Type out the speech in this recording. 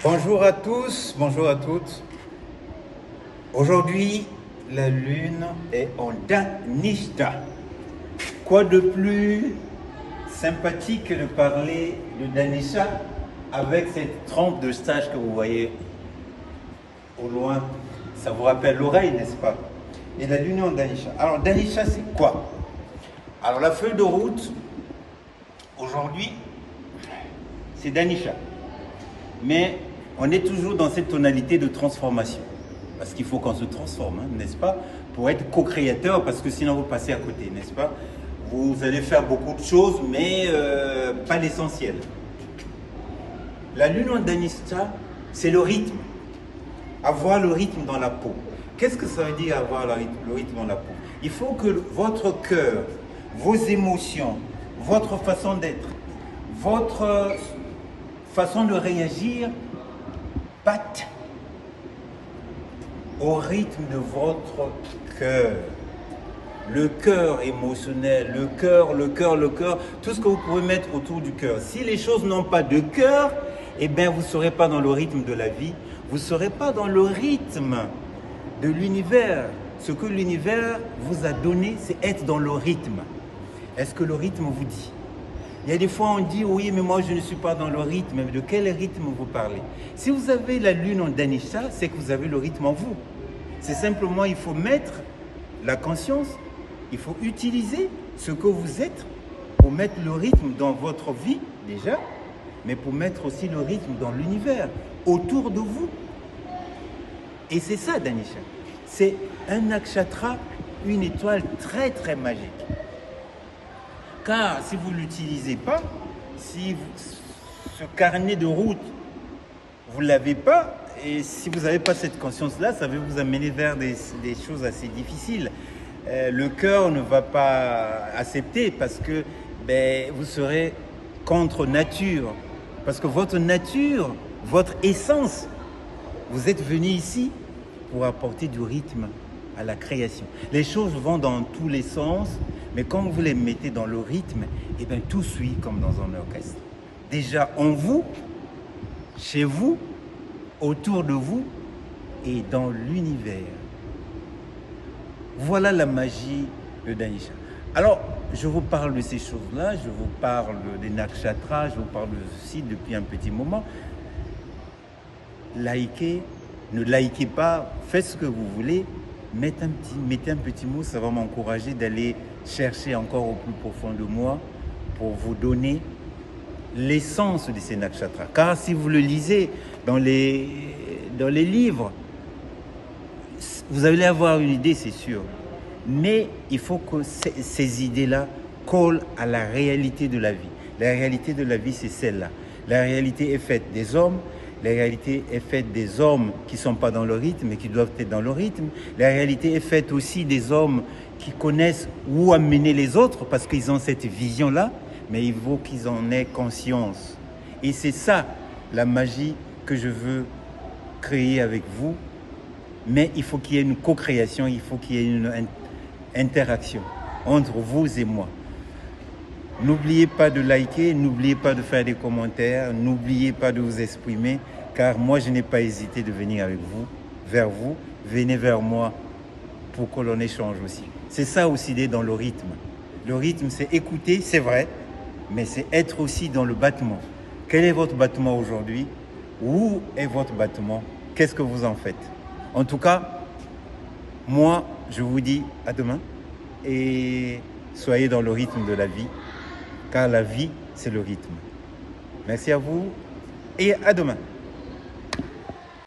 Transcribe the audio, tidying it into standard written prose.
Bonjour à tous, bonjour à toutes. Aujourd'hui, la lune est en Dhanishta. Quoi de plus sympathique que de parler de Dhanishta avec cette trempe de stage que vous voyez au loin. Ça vous rappelle l'oreille, n'est-ce pas? Et la lune est en Dhanishta. Alors, Dhanishta, c'est quoi? Alors, la feuille de route, aujourd'hui, c'est Dhanishta. Mais on est toujours dans cette tonalité de transformation. Parce qu'il faut qu'on se transforme, hein, n'est-ce pas? Pour être co-créateur, parce que sinon vous passez à côté, n'est-ce pas? Vous allez faire beaucoup de choses, mais pas l'essentiel. La lune en Dhanishta, c'est le rythme. Avoir le rythme dans la peau. Qu'est-ce que ça veut dire avoir le rythme dans la peau? Il faut que votre cœur, vos émotions, votre façon d'être, votre façon de réagir batte au rythme de votre cœur. Le cœur émotionnel, le cœur, tout ce que vous pouvez mettre autour du cœur. Si les choses n'ont pas de cœur, eh bien vous ne serez pas dans le rythme de la vie, vous ne serez pas dans le rythme de l'univers. Ce que l'univers vous a donné, c'est être dans le rythme. Est-ce que le rythme vous dit? Il y a des fois on dit oui mais moi je ne suis pas dans le rythme. Mais de quel rythme vous parlez? Si vous avez la lune en Dhanishta, c'est que vous avez le rythme en vous. C'est simplement il faut mettre la conscience, il faut utiliser ce que vous êtes pour mettre le rythme dans votre vie déjà, mais pour mettre aussi le rythme dans l'univers, autour de vous. Et c'est ça Dhanishta. C'est un nakshatra, une étoile très très magique. Car si vous ne l'utilisez pas, si ce carnet de route, vous ne l'avez pas, et si vous n'avez pas cette conscience-là, ça va vous amener vers des choses assez difficiles. Le cœur ne va pas accepter parce que vous serez contre nature. Parce que votre nature, votre essence, vous êtes venu ici pour apporter du rythme à la création. Les choses vont dans tous les sens, mais quand vous les mettez dans le rythme, eh bien, tout suit comme dans un orchestre. Déjà en vous, chez vous, autour de vous et dans l'univers. Voilà la magie de Dhanishta. Alors, je vous parle de ces choses-là, je vous parle des nakshatras, je vous parle de ceci depuis un petit moment. Likez, ne likez pas, faites ce que vous voulez, mettez un petit mot, ça va m'encourager d'aller chercher encore au plus profond de moi pour vous donner l'essence de ces nakshatras. Car si vous le lisez dans les livres, vous allez avoir une idée, c'est sûr. Mais il faut que ces idées-là collent à la réalité de la vie. La réalité de la vie, c'est celle-là. La réalité est faite des hommes. La réalité est faite des hommes qui ne sont pas dans le rythme et qui doivent être dans le rythme. La réalité est faite aussi des hommes qui connaissent où amener les autres parce qu'ils ont cette vision-là, mais il faut qu'ils en aient conscience. Et c'est ça, la magie que je veux créer avec vous. Mais il faut qu'il y ait une co-création, il faut qu'il y ait une interaction entre vous et moi. N'oubliez pas de liker, n'oubliez pas de faire des commentaires, n'oubliez pas de vous exprimer, car moi je n'ai pas hésité de venir avec vous, vers vous, venez vers moi pour que l'on échange aussi. C'est ça aussi d'être dans le rythme. Le rythme c'est écouter, c'est vrai, mais c'est être aussi dans le battement. Quel est votre battement aujourd'hui? Où est votre battement? Qu'est-ce que vous en faites? En tout cas, moi je vous dis à demain et soyez dans le rythme de la vie. Car la vie, c'est le rythme. Merci à vous et à demain.